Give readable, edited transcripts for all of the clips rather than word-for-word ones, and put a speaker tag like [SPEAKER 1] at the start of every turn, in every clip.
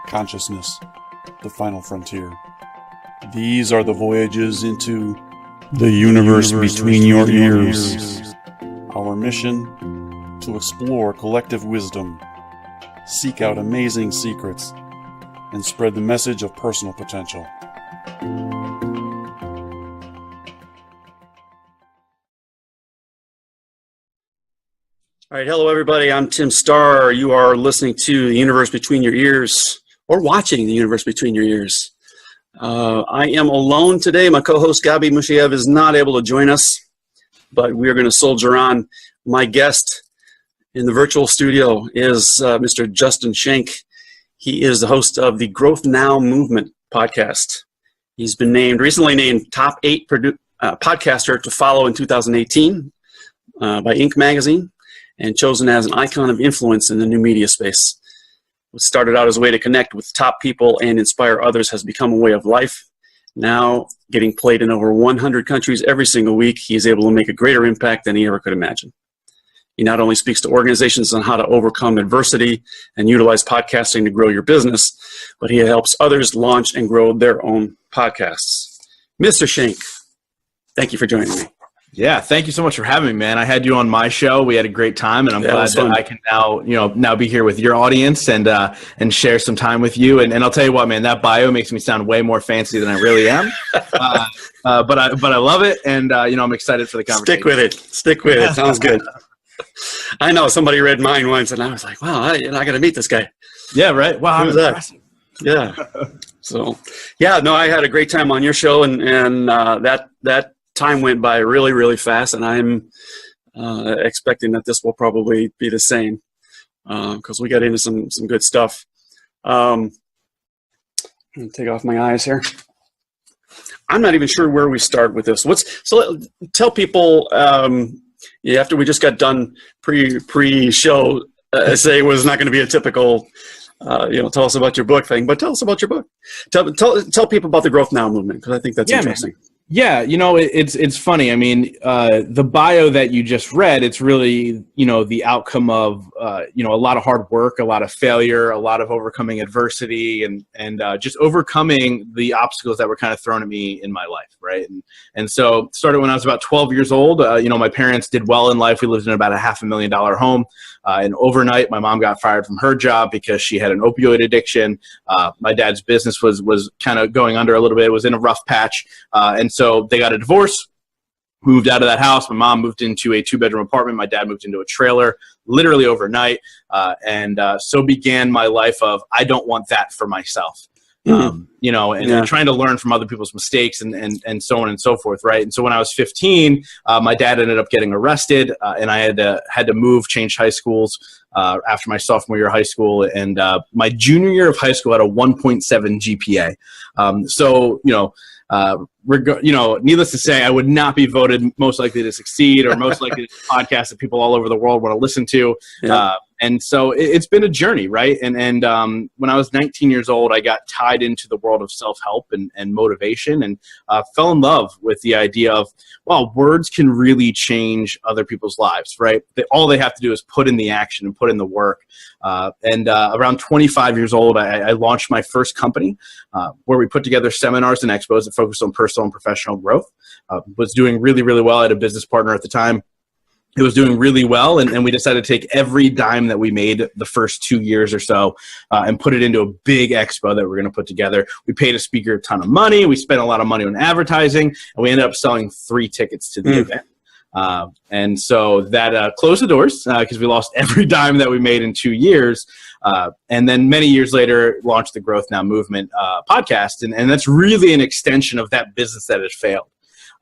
[SPEAKER 1] Consciousness, the final frontier. These are the voyages into the universe between your ears. Our mission, to explore collective wisdom, seek out amazing secrets, and spread the message of personal potential.
[SPEAKER 2] All right, hello everybody. I'm Tim Starr. You are listening to The Universe Between Your Ears, or watching The Universe Between Your Ears. I am alone today. My co-host Gabi Mushiev is not able to join us, but we are going to soldier on. My guest in the virtual studio is Mr. Justin Schenck. He is the host of the Growth Now Movement podcast. He's been recently named top 8 podcaster to follow in 2018 by Inc. magazine, and chosen as an icon of influence in the new media space. What started out as a way to connect with top people and inspire others has become a way of life. Now, getting played in over 100 countries every single week, he is able to make a greater impact than he ever could imagine. He not only speaks to organizations on how to overcome adversity and utilize podcasting to grow your business, but he helps others launch and grow their own podcasts. Mr. Schenck, thank you for joining me.
[SPEAKER 3] Yeah, thank you so much for having me, man. I had you on my show. We had a great time, and I'm glad that I can now be here with your audience and share some time with you. And I'll tell you what, man, that bio makes me sound way more fancy than I really am. But I love it, and I'm excited for the conversation.
[SPEAKER 2] Stick with it. Sounds good. I know somebody read mine once, and I was like, wow, I got to meet this guy.
[SPEAKER 3] Yeah, right. Wow,
[SPEAKER 2] who's that? Yeah. So, I had a great time on your show, and that time went by really, really fast, and I'm expecting that this will probably be the same because we got into some good stuff. I'm going to take off my eyes here. I'm not even sure where we start with this. Tell people, after we just got done pre-show, say it was not going to be a typical, tell us about your book thing, but tell us about your book. Tell people about the Growth Now movement, because I think that's interesting.
[SPEAKER 3] Man. Yeah, it's funny. I mean, the bio that you just read, it's really, the outcome of, a lot of hard work, a lot of failure, a lot of overcoming adversity, and just overcoming the obstacles that were kind of thrown at me in my life, right? And so it started when I was about 12 years old. My parents did well in life. We lived in about a $500,000 home. And overnight, my mom got fired from her job because she had an opioid addiction. My dad's business was kind of going under a little bit. It was in a rough patch. And so they got a divorce, moved out of that house. My mom moved into a 2-bedroom apartment. My dad moved into a trailer literally overnight. And so began my life of, I don't want that for myself. And trying to learn from other people's mistakes and so on and so forth, right? And so when I was 15, my dad ended up getting arrested, and I had to change high schools after my sophomore year of high school, and my junior year of high school had a 1.7 GPA. Needless to say, I would not be voted most likely to succeed or most likely to podcast that people all over the world want to listen to. Yeah. And so it's been a journey, right? And when I was 19 years old, I got tied into the world of self-help and motivation, and fell in love with the idea of, words can really change other people's lives, right? All they have to do is put in the action and put in the work. Around 25 years old, I launched my first company where we put together seminars and expos that focused on personal and professional growth. Was doing really, really well. I had a business partner at the time. It was doing really well, and we decided to take every dime that we made the first 2 years or so and put it into a big expo that we're going to put together. We paid a speaker a ton of money. We spent a lot of money on advertising, and we ended up selling 3 tickets to the event. And so that closed the doors because we lost every dime that we made in 2 years. And then many years later, launched the Growth Now Movement podcast, and that's really an extension of that business that had failed.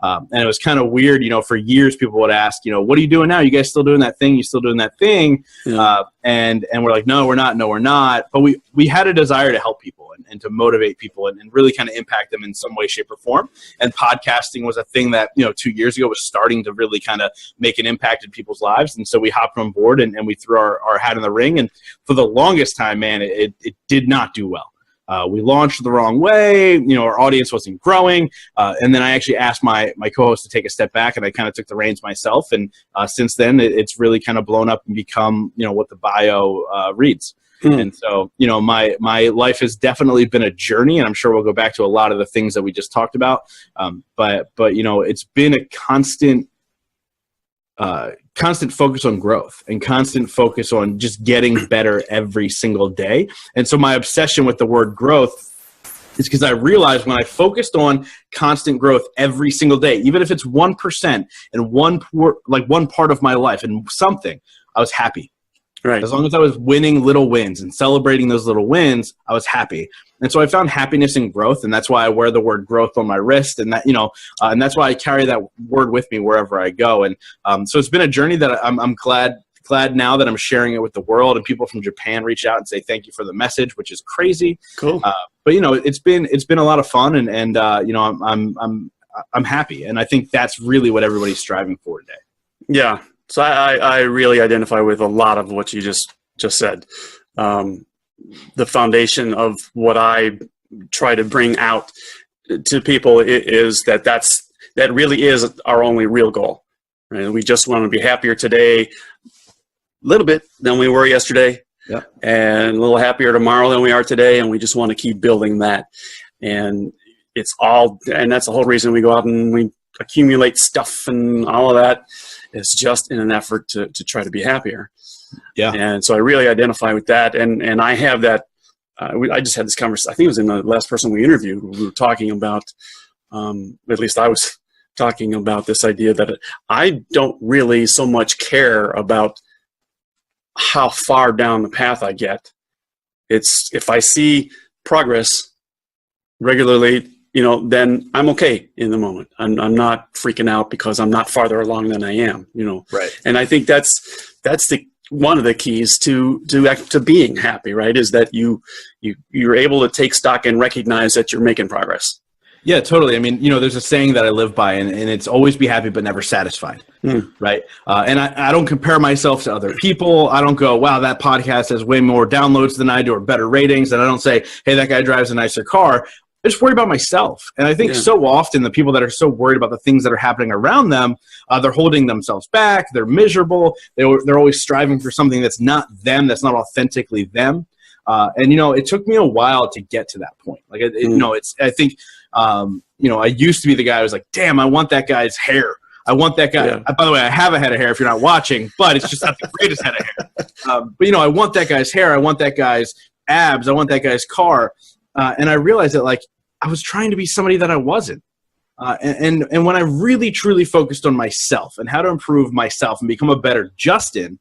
[SPEAKER 3] And it was kind of weird, for years people would ask, what are you doing now? You guys still doing that thing? You still doing that thing? Yeah. And we're like, no, we're not. No, we're not. But we had a desire to help people and to motivate people and really kind of impact them in some way, shape, or form. And podcasting was a thing that, 2 years ago was starting to really kind of make an impact in people's lives. And so we hopped on board and we threw our hat in the ring. And for the longest time, man, it did not do well. we launched the wrong way. Our audience wasn't growing. And then I actually asked my co-host to take a step back, and I kind of took the reins myself. And since then, it's really kind of blown up and become, what the bio reads. And so, my life has definitely been a journey, and I'm sure we'll go back to a lot of the things that we just talked about. But it's been a constant focus on growth and constant focus on just getting better every single day. And so my obsession with the word growth is because I realized when I focused on constant growth every single day, even if it's 1% in one part of my life and something, I was happy.
[SPEAKER 2] Right.
[SPEAKER 3] As long as I was winning little wins and celebrating those little wins, I was happy. And so I found happiness in growth, and that's why I wear the word growth on my wrist, and that and that's why I carry that word with me wherever I go. And so it's been a journey that I'm glad now that I'm sharing it with the world, and people from Japan reach out and say thank you for the message, which is crazy.
[SPEAKER 2] Cool.
[SPEAKER 3] But it's been a lot of fun, and I'm happy, and I think that's really what everybody's striving for today.
[SPEAKER 2] Yeah. So I really identify with a lot of what you just said. The foundation of what I try to bring out to people is that really is our only real goal. Right? We just want to be happier today, a little bit than we were yesterday, and a little happier tomorrow than we are today, and we just want to keep building that. And that's the whole reason we go out and we accumulate stuff and all of that. It's just in an effort to try to be happier. Yeah. And so I really identify with that. And I have that, I just had this conversation, I think it was in the last person we interviewed, we were talking about, at least I was talking about this idea that I don't really so much care about how far down the path I get. It's if I see progress regularly, then I'm okay in the moment. I'm not freaking out because I'm not farther along than I am, Right. And I think that's one of the keys to being happy, right? Is that you're able to take stock and recognize that you're making progress.
[SPEAKER 3] Yeah, totally. I mean, there's a saying that I live by, and it's always be happy but never satisfied, right? And I don't compare myself to other people. I don't go, wow, that podcast has way more downloads than I do or better ratings. And I don't say, hey, that guy drives a nicer car. I just worry about myself. And I think so often the people that are so worried about the things that are happening around them, they're holding themselves back. They're miserable. They're always striving for something that's not them, that's not authentically them. And it took me a while to get to that point. Like, I think, I used to be the guy who was like, damn, I want that guy's hair. I want that guy. Yeah. By the way, I have a head of hair if you're not watching, but it's just not the greatest head of hair. But I want that guy's hair. I want that guy's abs. I want that guy's car. And I realized that, like, I was trying to be somebody that I wasn't. And when I really, truly focused on myself and how to improve myself and become a better Justin,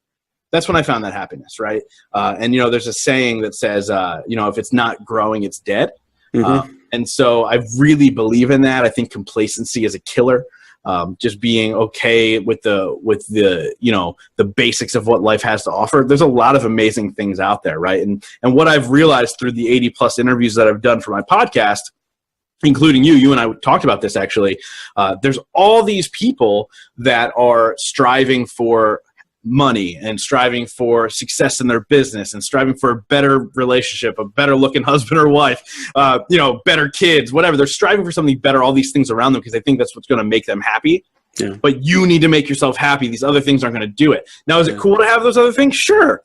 [SPEAKER 3] that's when I found that happiness, right? And, there's a saying that says, if it's not growing, it's dead. Mm-hmm. And so I really believe in that. I think complacency is a killer. Just being okay with the basics of what life has to offer. There's a lot of amazing things out there, right? And what I've realized through the 80 plus interviews that I've done for my podcast, including you and I talked about this actually, there's all these people that are striving for money and striving for success in their business and striving for a better relationship, a better looking husband or wife, better kids, whatever. They're striving for something better, all these things around them, because they think that's what's going to make them happy. Yeah. But you need to make yourself happy. These other things aren't going to do it. Now, is it cool to have those other things? Sure.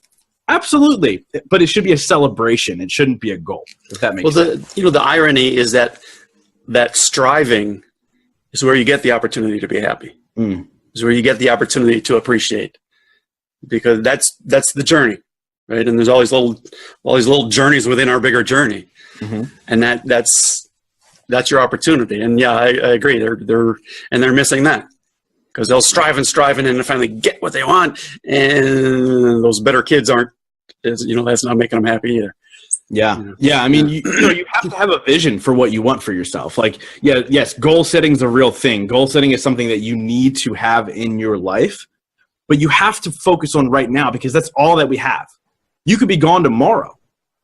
[SPEAKER 3] Absolutely. But it should be a celebration. It shouldn't be a goal, if that makes sense.
[SPEAKER 2] The irony is that striving is where you get the opportunity to be happy. Is where you get the opportunity to appreciate. Because that's the journey, right? And there's all these little journeys within our bigger journey, and that's your opportunity. And yeah, I agree. They're missing that because they'll strive and then finally get what they want, and those better kids aren't. That's not making them happy either.
[SPEAKER 3] Yeah. I mean, you have to have a vision for what you want for yourself. Like, yes, goal setting is a real thing. Goal setting is something that you need to have in your life. But you have to focus on right now because that's all that we have. You could be gone tomorrow,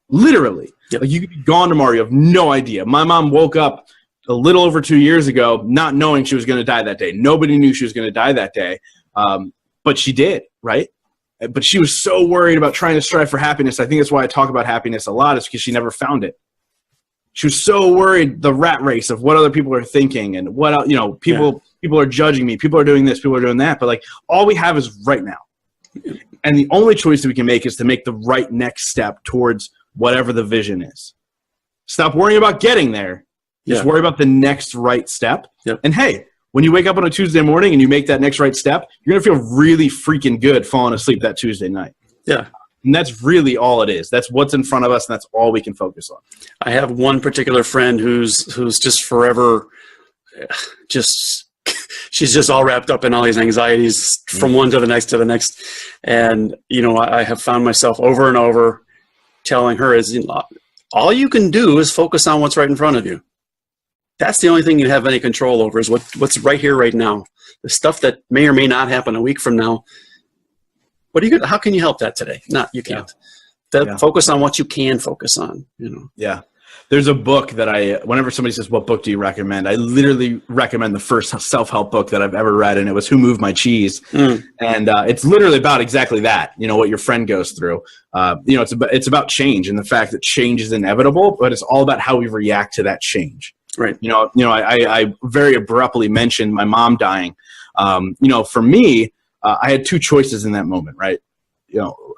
[SPEAKER 3] literally. Yep. Like you could be gone tomorrow. You have no idea. My mom woke up a little over 2 years ago not knowing she was going to die that day. Nobody knew she was going to die that day, but she did, right? But she was so worried about trying to strive for happiness. I think that's why I talk about happiness a lot, is because she never found it. She was so worried, the rat race of what other people are thinking and what else, people are judging me, people are doing this, people are doing that. But like, all we have is right now. And the only choice that we can make is to make the right next step towards whatever the vision is. Stop worrying about getting there. Just worry about the next right step.
[SPEAKER 2] Yep.
[SPEAKER 3] And hey, when you wake up on a Tuesday morning and you make that next right step, you're going to feel really freaking good falling asleep that Tuesday night.
[SPEAKER 2] Yeah.
[SPEAKER 3] And that's really all it is. That's what's in front of us, and that's all we can focus on.
[SPEAKER 2] I have one particular friend who's just forever she's just all wrapped up in all these anxieties from one to the next. And, I have found myself over and over telling her all you can do is focus on what's right in front of you. That's the only thing you have any control over is what's right here, right now. The stuff that may or may not happen a week from now. How can you help that today? No, you can't. Focus on what you can focus on,
[SPEAKER 3] Yeah. There's a book that whenever somebody says, what book do you recommend? I literally recommend the first self-help book that I've ever read, and it was Who Moved My Cheese? And it's literally about exactly that, what your friend goes through. It's about change and the fact that change is inevitable, but it's all about how we react to that change.
[SPEAKER 2] Right.
[SPEAKER 3] I very abruptly mentioned my mom dying. For me, I had two choices in that moment, right?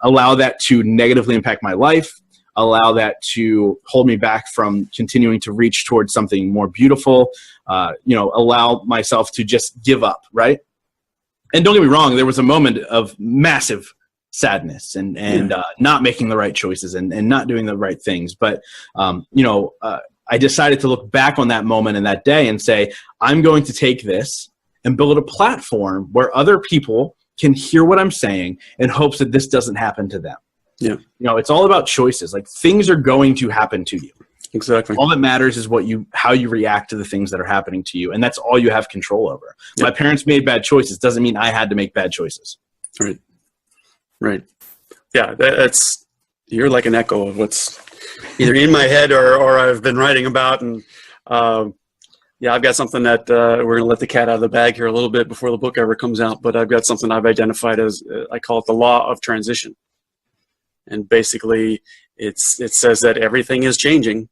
[SPEAKER 3] Allow that to negatively impact my life, allow that to hold me back from continuing to reach towards something more beautiful, allow myself to just give up, right? And don't get me wrong, there was a moment of massive sadness and not making the right choices and not doing the right things. But, I decided to look back on that moment and that day and say, I'm going to take this and build a platform where other people can hear what I'm saying in hopes that this doesn't happen to them.
[SPEAKER 2] Yeah.
[SPEAKER 3] It's all about choices. Like, things are going to happen to you.
[SPEAKER 2] Exactly.
[SPEAKER 3] All that matters is how you react to the things that are happening to you. And that's all you have control over.
[SPEAKER 2] Yep.
[SPEAKER 3] My parents made bad choices. Doesn't mean I had to make bad choices.
[SPEAKER 2] Right. Right. Yeah. You're like an echo of what's either in my head or I've been writing about. And, I've got something that we're going to let the cat out of the bag here a little bit before the book ever comes out, but I've got something I've identified as, I call it the law of transition. And basically it says that everything is changing.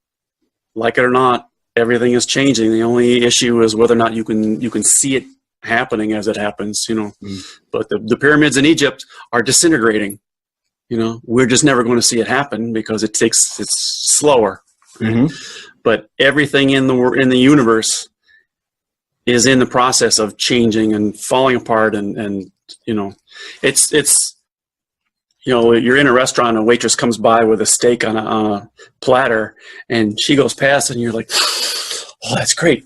[SPEAKER 2] Like it or not, everything is changing. The only issue is whether or not you can see it happening as it happens, But the pyramids in Egypt are disintegrating. We're just never going to see it happen because it's slower.
[SPEAKER 3] Mm-hmm.
[SPEAKER 2] But everything in the universe is in the process of changing and falling apart, and it's you're in a restaurant, a waitress comes by with a steak on a platter, and she goes past, and you're like, oh, that's great.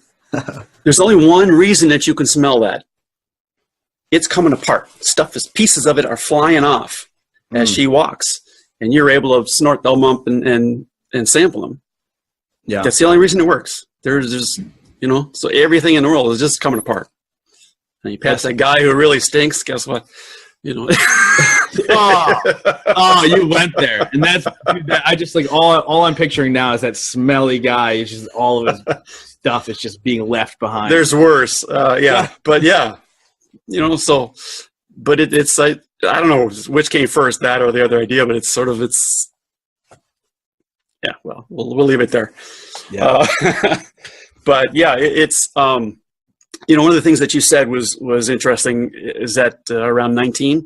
[SPEAKER 2] There's only one reason that you can smell that. It's coming apart. Pieces of it are flying off as she walks, and you're able to snort them up and sample them. Yeah, that's the only reason it works. There's so everything in the world is just coming apart. And you pass that guy who really stinks. Guess what? You
[SPEAKER 3] went there, and I just like all I'm picturing now is that smelly guy. It's just all of his stuff is just being left behind.
[SPEAKER 2] There's worse, but but it's like, I don't know which came first, that or the other idea, but well, we'll leave it there.
[SPEAKER 3] Yeah.
[SPEAKER 2] But it's one of the things that you said was interesting is that around 19,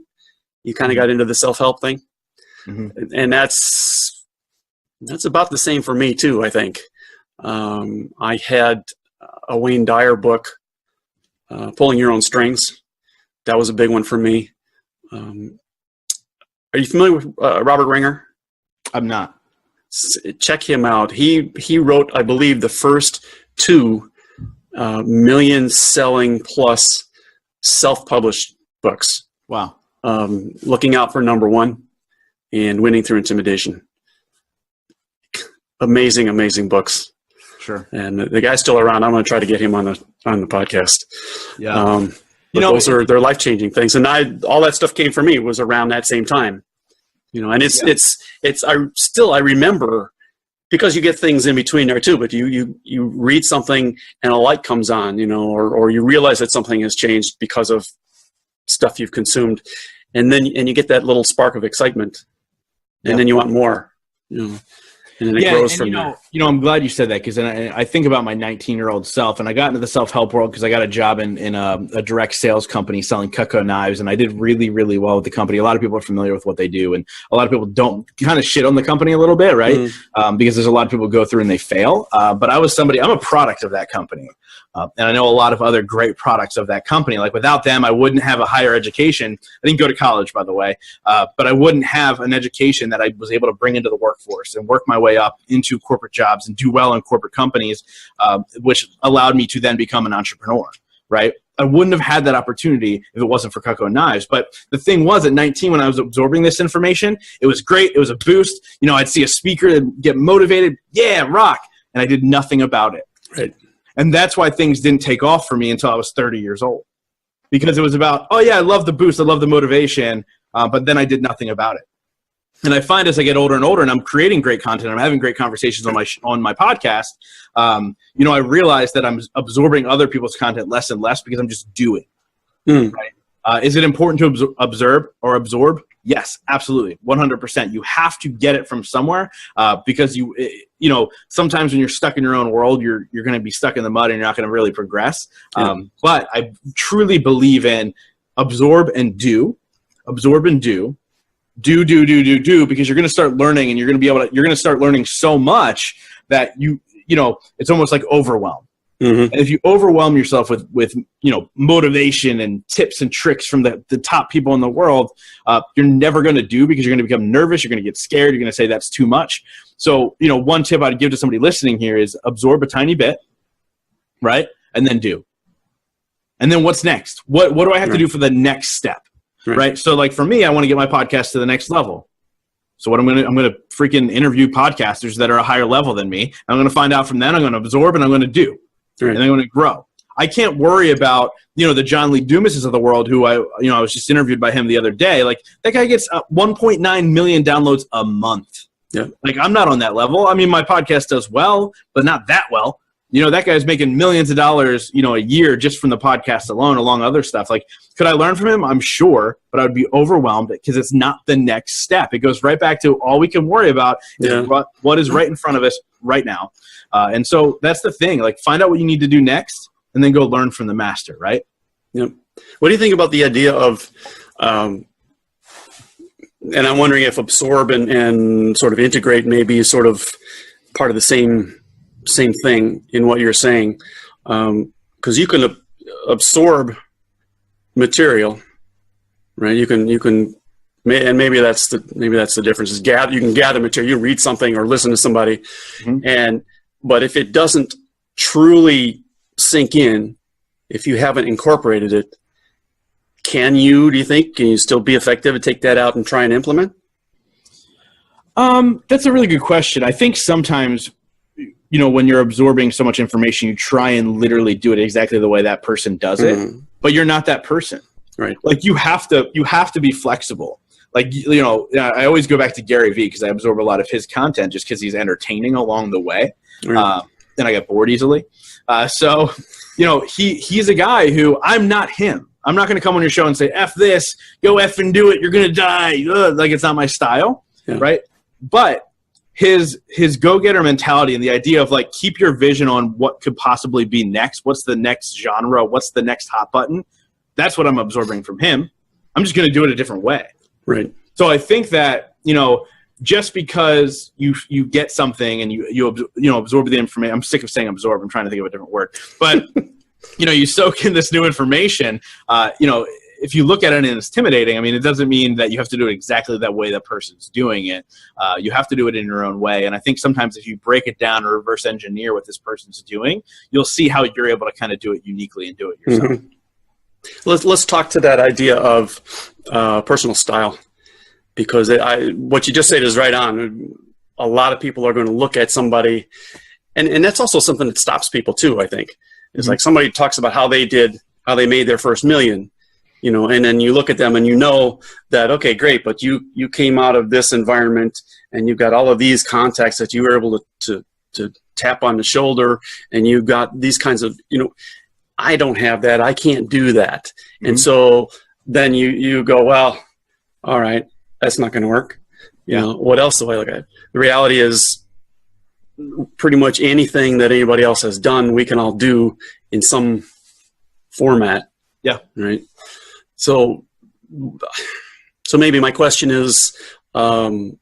[SPEAKER 2] you kind of got into the self-help thing. Mm-hmm. And that's about the same for me too, I think. I had a Wayne Dyer book, Pulling Your Own Strings. That was a big one for me. Are you familiar with Robert Ringer?
[SPEAKER 3] I'm not.
[SPEAKER 2] Check him out. He wrote, I believe, the first 2 million selling plus self-published books.
[SPEAKER 3] Wow.
[SPEAKER 2] Looking Out for Number 1 and Winning Through Intimidation. Amazing books.
[SPEAKER 3] Sure.
[SPEAKER 2] And the guy's still around. I'm going to try to get him on the podcast.
[SPEAKER 3] Yeah.
[SPEAKER 2] They're life-changing things. And all that stuff came for me was around that same time. And I remember, because you get things in between there too, but you read something and a light comes on, or you realize that something has changed because of stuff you've consumed. And you get that little spark of excitement, and then you want more, and then it grows from there.
[SPEAKER 3] I'm glad you said that, because I think about my 19-year-old self, and I got into the self-help world because I got a job in a direct sales company selling Cutco knives, and I did really, really well with the company. A lot of people are familiar with what they do, and a lot of people don't kind of shit on the company a little bit, right? Because there's a lot of people who go through and they fail. But I'm a product of that company. And I know a lot of other great products of that company. Like, without them, I wouldn't have a higher education. I didn't go to college, by the way, but I wouldn't have an education that I was able to bring into the workforce and work my way up into corporate jobs and do well in corporate companies, which allowed me to then become an entrepreneur, right? I wouldn't have had that opportunity if it wasn't for Cutco Knives. But the thing was, at 19, when I was absorbing this information, it was great. It was a boost. I'd see a speaker and get motivated. Yeah, rock. And I did nothing about it.
[SPEAKER 2] Right.
[SPEAKER 3] And that's why things didn't take off for me until I was 30 years old. Because it was about, oh yeah, I love the boost, I love the motivation, but then I did nothing about it. And I find as I get older and older, and I'm creating great content, I'm having great conversations on my podcast, I realize that I'm absorbing other people's content less and less because I'm just doing. Right? Is it important to absorb? Yes, absolutely, 100%. You have to get it from somewhere, because sometimes when you're stuck in your own world, you're going to be stuck in the mud and you're not going to really progress. But I truly believe in absorb and do, because you're going to start learning, and you're going to start learning so much that it's almost like overwhelm. And if you overwhelm yourself with motivation and tips and tricks from the top people in the world, you're never going to do, because you're going to become nervous. You're going to get scared. You're going to say that's too much. So, one tip I'd give to somebody listening here is absorb a tiny bit, right? And then do. And then what's next? What do I have to do for the next step? Right? So, like, for me, I want to get my podcast to the next level. So I'm going to freaking interview podcasters that are a higher level than me. I'm going to find out from them. I'm going to absorb, and I'm going to do. And I'm going to grow. I can't worry about, the John Lee Dumases of the world, who I was just interviewed by him the other day. Like, that guy gets 1.9 million downloads a month. Yeah. Like, I'm not on that level. I mean, my podcast does well, but not that well. That guy's making millions of dollars, a year just from the podcast alone, along other stuff. Like, could I learn from him? I'm sure, but I would be overwhelmed because it's not the next step. It goes right back to all we can worry about is what is right in front of us right now. And so that's the thing. Like, find out what you need to do next, and then go learn from the master, right?
[SPEAKER 2] Yep. What do you think about the idea of, and I'm wondering if absorb and sort of integrate may be sort of part of the same thing in what you're saying, because you can absorb material, right? You can, and maybe that's the difference. Is you can gather material. You read something or listen to somebody, but if it doesn't truly sink in, if you haven't incorporated it, do you think, can you still be effective and take that out and try and implement?
[SPEAKER 3] That's a really good question. I think sometimes, when you're absorbing so much information, you try and literally do it exactly the way that person does it, but you're not that person. Right. Like, you have to be flexible. Like, I always go back to Gary Vee, because I absorb a lot of his content just because he's entertaining along the way. Right. Then I get bored easily. So he's a guy who, I'm not him. I'm not going to come on your show and say, F this, go F and do it, you're going to die. Ugh. Like, it's not my style. Yeah. Right. But his go-getter mentality and the idea of, like, keep your vision on what could possibly be next. What's the next genre? What's the next hot button? That's what I'm absorbing from him. I'm just going to do it a different way. Right. So I think that, just because you get something and you absorb the information. I'm sick of saying absorb. I'm trying to think of a different word. But, you soak in this new information, if you look at it and it's intimidating, I mean, it doesn't mean that you have to do it exactly that way that person's doing it. You have to do it in your own way. And I think sometimes if you break it down or reverse engineer what this person's doing, you'll see how you're able to kind of do it uniquely and do it yourself.
[SPEAKER 2] Let's talk to that idea of personal style, because what you just said is right on. A lot of people are going to look at somebody, and that's also something that stops people too, I think. It's like somebody talks about how they made their first million, and then you look at them and that, okay, great, but you came out of this environment and you've got all of these contacts that you were able to tap on the shoulder, and you've got these kinds of, I don't have that. I can't do that. And so then you go, well, all right, that's not going to work. What else do I look at? The reality is pretty much anything that anybody else has done, we can all do in some format.
[SPEAKER 3] Yeah.
[SPEAKER 2] Right. So maybe my question is, any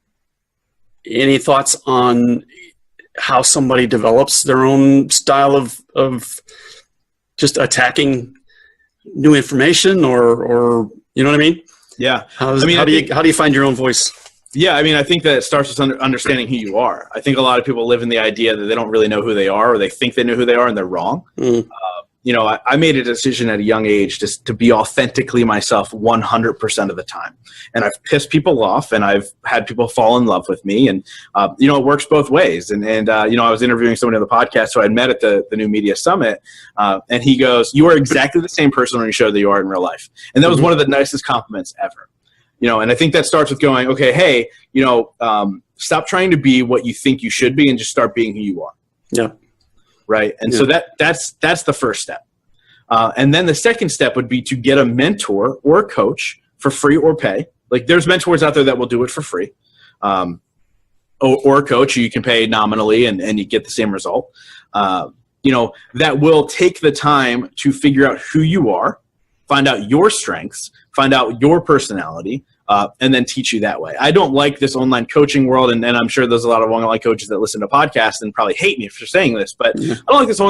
[SPEAKER 2] thoughts on how somebody develops their own style of just attacking new information, or you know what I mean?
[SPEAKER 3] Yeah.
[SPEAKER 2] How do you find your own voice?
[SPEAKER 3] Yeah, I mean, I think that it starts with understanding who you are. I think a lot of people live in the idea that they don't really know who they are, or they think they know who they are, and they're wrong. I made a decision at a young age just to be authentically myself 100% of the time. And I've pissed people off, and I've had people fall in love with me. And, it works both ways. And I was interviewing somebody on the podcast who I'd met at the New Media Summit, and he goes, "You are exactly the same person on your show that you are in real life." And that was one of the nicest compliments ever. And I think that starts with going, okay, hey, stop trying to be what you think you should be and just start being who you are.
[SPEAKER 2] Yeah.
[SPEAKER 3] Right. And so that's the first step. And then the second step would be to get a mentor or a coach for free or pay. Like, there's mentors out there that will do it for free. Or a coach who you can pay nominally and you get the same result. That will take the time to figure out who you are, find out your strengths, find out your personality, and then teach you that way. I don't like this online coaching world, and I'm sure there's a lot of online coaches that listen to podcasts and probably hate me for saying this, but I don't like this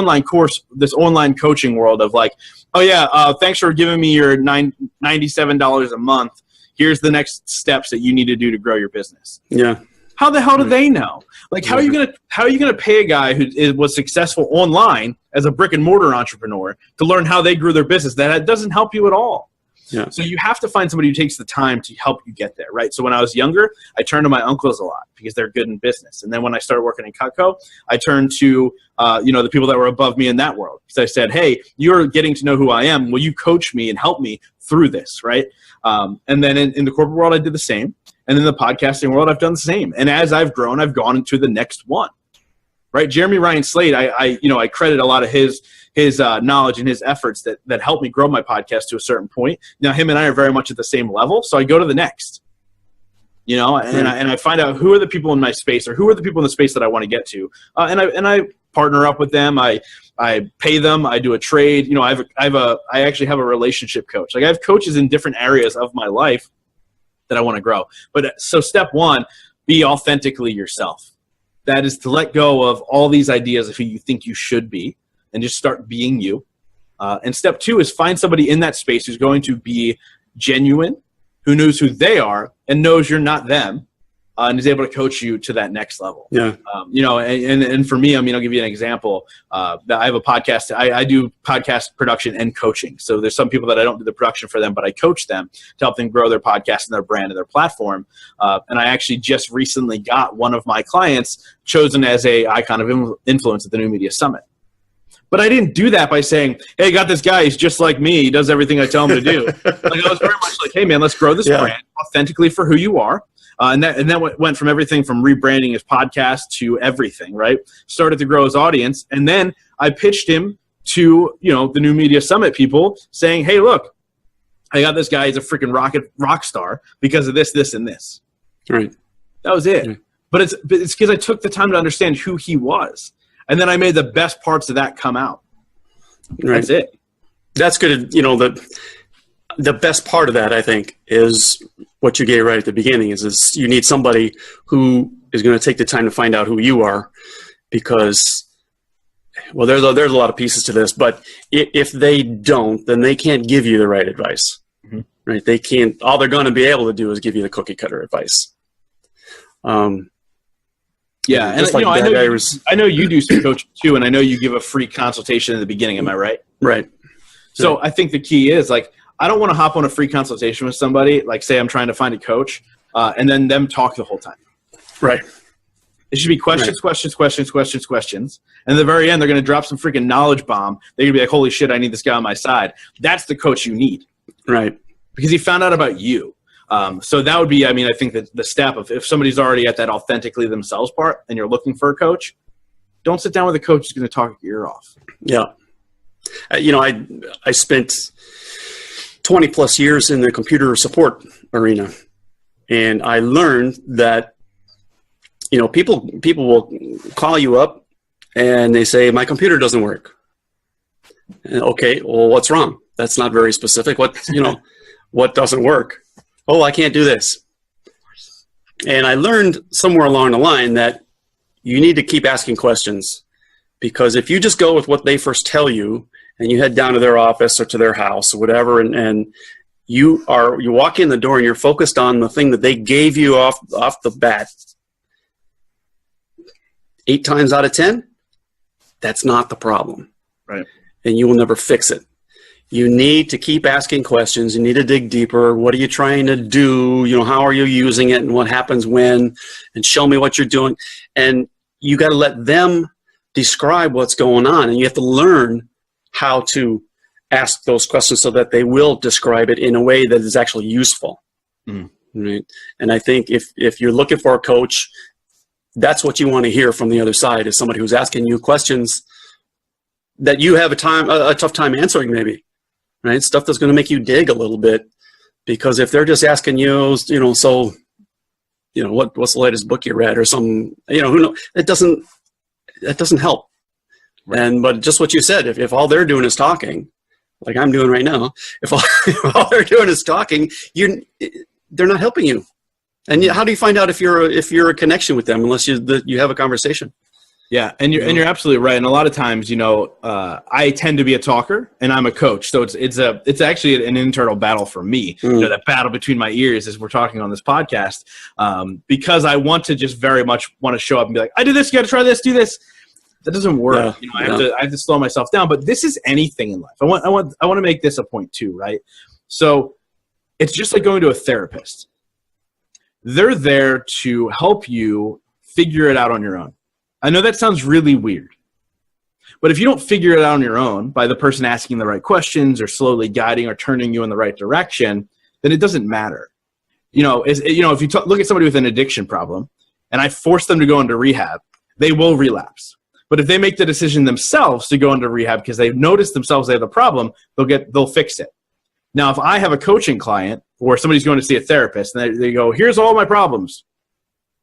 [SPEAKER 3] online coaching world of like, oh yeah, thanks for giving me your $97 a month. Here's the next steps that you need to do to grow your business.
[SPEAKER 2] Yeah.
[SPEAKER 3] How the hell do they know? Like, how are you gonna pay a guy who was successful online as a brick and mortar entrepreneur to learn how they grew their business? That doesn't help you at all.
[SPEAKER 2] Yeah.
[SPEAKER 3] So you have to find somebody who takes the time to help you get there, right? So when I was younger, I turned to my uncles a lot because they're good in business. And then when I started working in Cutco, I turned to the people that were above me in that world. Because I said, hey, you're getting to know who I am. Will you coach me and help me through this, right? And then in the corporate world, I did the same. And in the podcasting world, I've done the same. And as I've grown, I've gone into the next one, right? Jeremy Ryan Slade, I credit a lot of his knowledge and his efforts that helped me grow my podcast to a certain point. Now, him and I are very much at the same level, so I go to the next, and I find out who are the people in my space, or who are the people in the space that I want to get to, and I partner up with them. I pay them. I do a trade. I actually have a relationship coach. Like, I have coaches in different areas of my life that I want to grow. But so step one, be authentically yourself. That is to let go of all these ideas of who you think you should be and just start being you. And step two is find somebody in that space who's going to be genuine, who knows who they are and knows you're not them, and is able to coach you to that next level.
[SPEAKER 2] Yeah.
[SPEAKER 3] And for me, I'll give you an example. I have a podcast. I do podcast production and coaching. So there's some people that I don't do the production for them, but I coach them to help them grow their podcast and their brand and their platform. And I actually just recently got one of my clients chosen as a icon of influence at the New Media Summit. But I didn't do that by saying, hey, I got this guy. He's just like me. He does everything I tell him to do. Like, I was very much like, hey, man, let's grow this brand authentically for who you are. And that went from everything from rebranding his podcast to everything, right? Started to grow his audience. And then I pitched him to, the New Media Summit people saying, hey, look, I got this guy. He's a freaking rock star because of this, this, and this.
[SPEAKER 2] Right.
[SPEAKER 3] That was it.
[SPEAKER 2] Yeah.
[SPEAKER 3] But it's because I took the time to understand who he was. And then I made the best parts of that come out.
[SPEAKER 2] Right.
[SPEAKER 3] That's it.
[SPEAKER 2] That's good. The best part of that, I think, is what you gave right at the beginning is you need somebody who is going to take the time to find out who you are, because, well, there's a lot of pieces to this, but if they don't, then they can't give you the right advice, right? They can't, all they're going to be able to do is give you the cookie cutter advice.
[SPEAKER 3] Yeah, and
[SPEAKER 2] like
[SPEAKER 3] I know you do some coaching too, and I know you give a free consultation in the beginning. Am I right?
[SPEAKER 2] Right.
[SPEAKER 3] So I think the key is, like, I don't want to hop on a free consultation with somebody, like, say I'm trying to find a coach, and then them talk the whole time.
[SPEAKER 2] Right.
[SPEAKER 3] It should be questions, questions, questions, questions, questions. And at the very end, they're going to drop some freaking knowledge bomb. They're going to be like, holy shit, I need this guy on my side. That's the coach you need.
[SPEAKER 2] Right.
[SPEAKER 3] Because he found out about you. So that would be, I think that the step of, if somebody's already at that authentically themselves part and you're looking for a coach, don't sit down with a coach who's going to talk your ear off.
[SPEAKER 2] Yeah. I spent 20 plus years in the computer support arena, and I learned that people will call you up and they say, my computer doesn't work. And, okay, well, what's wrong? That's not very specific. What doesn't work? Oh, I can't do this. And I learned somewhere along the line that you need to keep asking questions, because if you just go with what they first tell you and you head down to their office or to their house or whatever, and you walk in the door and you're focused on the thing that they gave you off the bat, 8 times out of 10, that's not the problem.
[SPEAKER 3] Right.
[SPEAKER 2] And you will never fix it. You need to keep asking questions. You need to dig deeper. What are you trying to do? How are you using it, and what happens when? And show me what you're doing. And you got to let them describe what's going on, and you have to learn how to ask those questions so that they will describe it in a way that is actually useful. Right? And I think if you're looking for a coach, that's what you want to hear from the other side, is somebody who's asking you questions that you have a tough time answering, maybe. Right? Stuff that's going to make you dig a little bit, because if they're just asking you, what's the latest book you read or some, who knows, that doesn't help. Right. But just what you said, if all they're doing is talking, like I'm doing right now, if all they're doing is talking, they're not helping you. And how do you find out if you're a connection with them unless you have a conversation?
[SPEAKER 3] Yeah, and you're absolutely right. And a lot of times, I tend to be a talker, and I'm a coach, so it's actually an internal battle for me. That battle between my ears as we're talking on this podcast, because I want to just very much want to show up and be like, I do this, you got to try this, do this. That doesn't work.
[SPEAKER 2] Yeah,
[SPEAKER 3] I have to slow myself down. But this is anything in life. I want to make this a point too, right? So it's just like going to a therapist. They're there to help you figure it out on your own. I know that sounds really weird, but if you don't figure it out on your own by the person asking the right questions or slowly guiding or turning you in the right direction, then it doesn't matter. If you look at somebody with an addiction problem and I force them to go into rehab, they will relapse. But if they make the decision themselves to go into rehab because they've noticed themselves they have the problem, they'll fix it. Now, if I have a coaching client or somebody's going to see a therapist and they go, here's all my problems,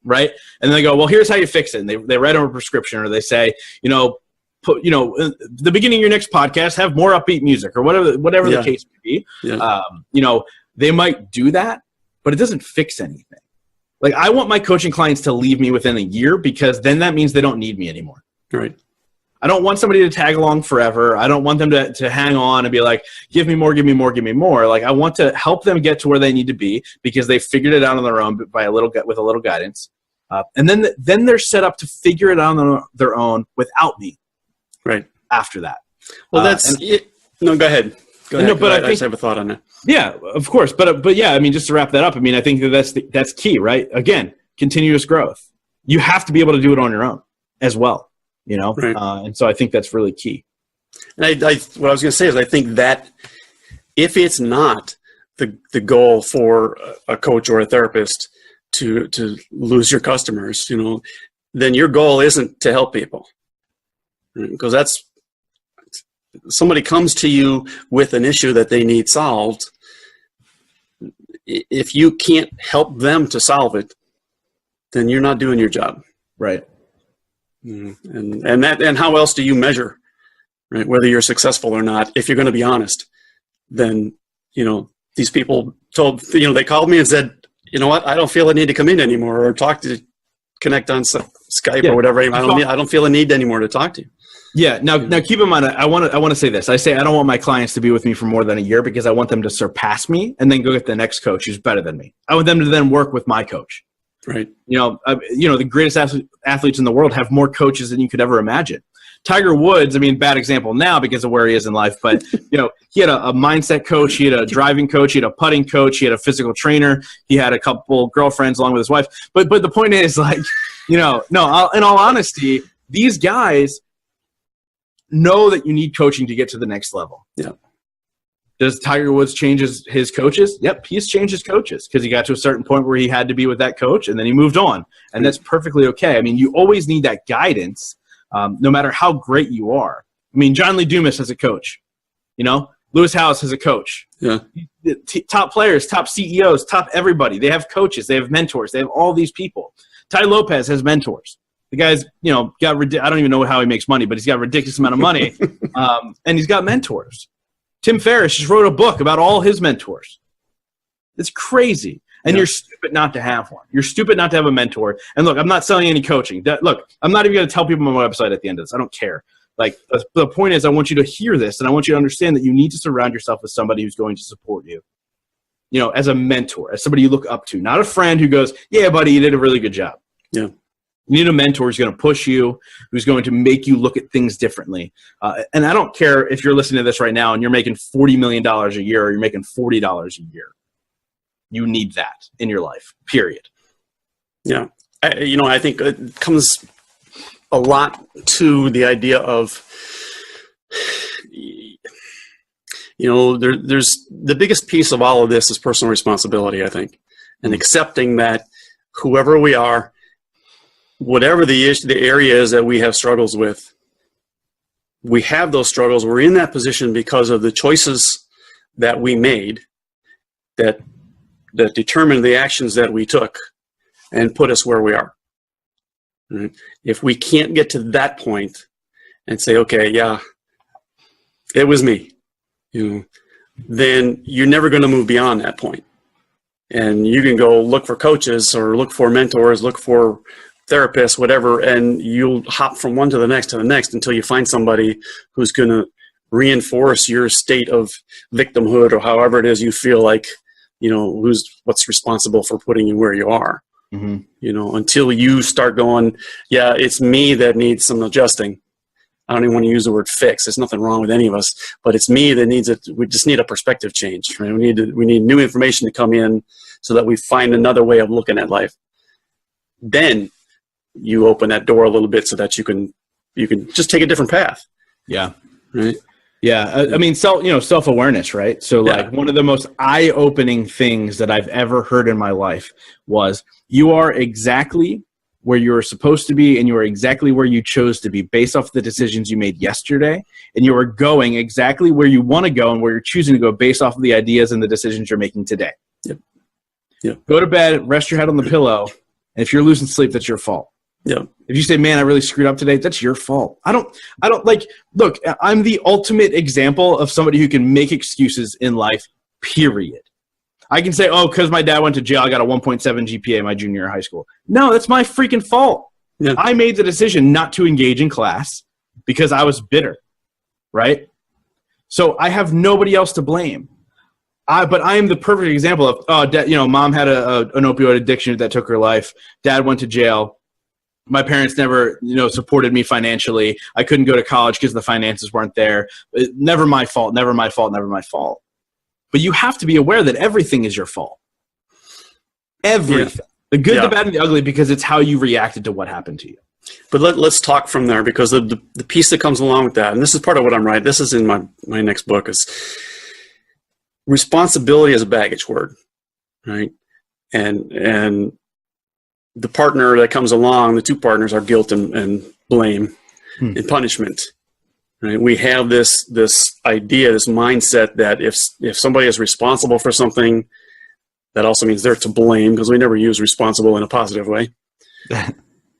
[SPEAKER 3] right? And then they go, well, here's how you fix it. And they write them a prescription, or they say, the beginning of your next podcast, have more upbeat music, or whatever the case may be. Yeah. They might do that, but it doesn't fix anything. Like, I want my coaching clients to leave me within a year, because then that means they don't need me anymore.
[SPEAKER 2] Right.
[SPEAKER 3] I don't want somebody to tag along forever. I don't want them to hang on and be like, give me more, give me more, give me more. Like, I want to help them get to where they need to be, because they figured it out on their own with a little guidance. And then they're set up to figure it out on their own without me.
[SPEAKER 2] Right.
[SPEAKER 3] After that.
[SPEAKER 2] Well, that's it. No, go ahead.
[SPEAKER 3] No, but
[SPEAKER 2] I just have a thought on that.
[SPEAKER 3] Yeah, of course. But yeah, I mean, just to wrap that up, I mean, I think that's key, right? Again, continuous growth. You have to be able to do it on your own as well, Right. And so I think that's really key.
[SPEAKER 2] And what I was going to say is, I think that if it's not the goal for a coach or a therapist to lose your customers, then your goal isn't to help people. Because that's, somebody comes to you with an issue that they need solved. If you can't help them to solve it, then you're not doing your job.
[SPEAKER 3] Right.
[SPEAKER 2] And how else do you measure, right, whether you're successful or not? If you're going to be honest, then, these people they called me and said, you know what, I don't feel a need to come in anymore, or connect on Skype or whatever. I don't feel a need anymore to talk to you.
[SPEAKER 3] Yeah. Now keep in mind, I want to say this. I say I don't want my clients to be with me for more than a year, because I want them to surpass me and then go get the next coach who's better than me. I want them to then work with my coach.
[SPEAKER 2] Right.
[SPEAKER 3] The greatest athletes in the world have more coaches than you could ever imagine. Tiger Woods, I mean, bad example now because of where he is in life, but he had a mindset coach, he had a driving coach, he had a putting coach, he had a physical trainer, he had a couple girlfriends along with his wife. But the point is, like, in all honesty, these guys know that you need coaching to get to the next level.
[SPEAKER 2] Yeah.
[SPEAKER 3] Does Tiger Woods change his coaches? Yep, he's changed his coaches, because he got to a certain point where he had to be with that coach, and then he moved on. And that's perfectly okay. I mean, you always need that guidance, no matter how great you are. I mean, John Lee Dumas as a coach, Lewis Howes has a coach.
[SPEAKER 2] Yeah.
[SPEAKER 3] Top players, top CEOs, top everybody. They have coaches. They have mentors. They have all these people. Ty Lopez has mentors. The guy's, got I don't even know how he makes money, but he's got a ridiculous amount of money, and he's got mentors. Tim Ferriss just wrote a book about all his mentors. It's crazy. And you're stupid not to have one. You're stupid not to have a mentor. And look, I'm not selling any coaching. Look, I'm not even going to tell people on my website at the end of this. I don't care. Like, the point is, I want you to hear this, and I want you to understand that you need to surround yourself with somebody who's going to support you. As a mentor, as somebody you look up to, not a friend who goes, yeah, buddy, you did a really good job.
[SPEAKER 2] Yeah.
[SPEAKER 3] You need a mentor who's going to push you, who's going to make you look at things differently. And I don't care if you're listening to this right now and you're making $40 million a year or you're making $40 a year. You need that in your life, period.
[SPEAKER 2] Yeah. I think it comes a lot to the idea of, there's the biggest piece of all of this is personal responsibility, I think, and accepting that whoever we are, whatever the issue, the area is that we have struggles with, we have those struggles. We're in that position because of the choices that we made that determined the actions that we took and put us where we are. Right? If we can't get to that point and say, okay, yeah, it was me, then you're never going to move beyond that point. And you can go look for coaches or look for mentors, look for therapists, whatever, and you'll hop from one to the next until you find somebody who's going to reinforce your state of victimhood or however it is you feel like, what's responsible for putting you where you are. Mm-hmm. Until you start going, yeah, it's me that needs some adjusting. I don't even want to use the word fix. There's nothing wrong with any of us, but it's me that needs it. We just need a perspective change, right? We need new information to come in so that we find another way of looking at life. Then you open that door a little bit so that you can just take a different path.
[SPEAKER 3] Yeah.
[SPEAKER 2] Right.
[SPEAKER 3] Yeah. I mean, self-awareness, right? So like one of the most eye-opening things that I've ever heard in my life was you are exactly where you're supposed to be and you are exactly where you chose to be based off the decisions you made yesterday. And you are going exactly where you want to go and where you're choosing to go based off of the ideas and the decisions you're making today. Yep. Go to bed, rest your head on the pillow. And if you're losing sleep, that's your fault.
[SPEAKER 2] Yeah.
[SPEAKER 3] If you say, man, I really screwed up today, that's your fault. I don't look, I'm the ultimate example of somebody who can make excuses in life, period. I can say, oh, because my dad went to jail, I got a 1.7 GPA my junior year of high school. No, that's my freaking fault. Yeah. I made the decision not to engage in class because I was bitter, right? So I have nobody else to blame. But I am the perfect example of, mom had an opioid addiction that took her life. Dad went to jail. My parents never, supported me financially. I couldn't go to college because the finances weren't there. Never my fault, never my fault, never my fault. But you have to be aware that everything is your fault. Everything. Yeah. The good, the bad, and the ugly, because it's how you reacted to what happened to you.
[SPEAKER 2] But let's talk from there, because the piece that comes along with that, and this is part of what I'm writing, this is in my next book, is responsibility as a baggage word, right? And the partner that comes along, the two partners are guilt and blame and punishment. Right? We have this idea, this mindset that if somebody is responsible for something, that also means they're to blame, because we never use responsible in a positive way.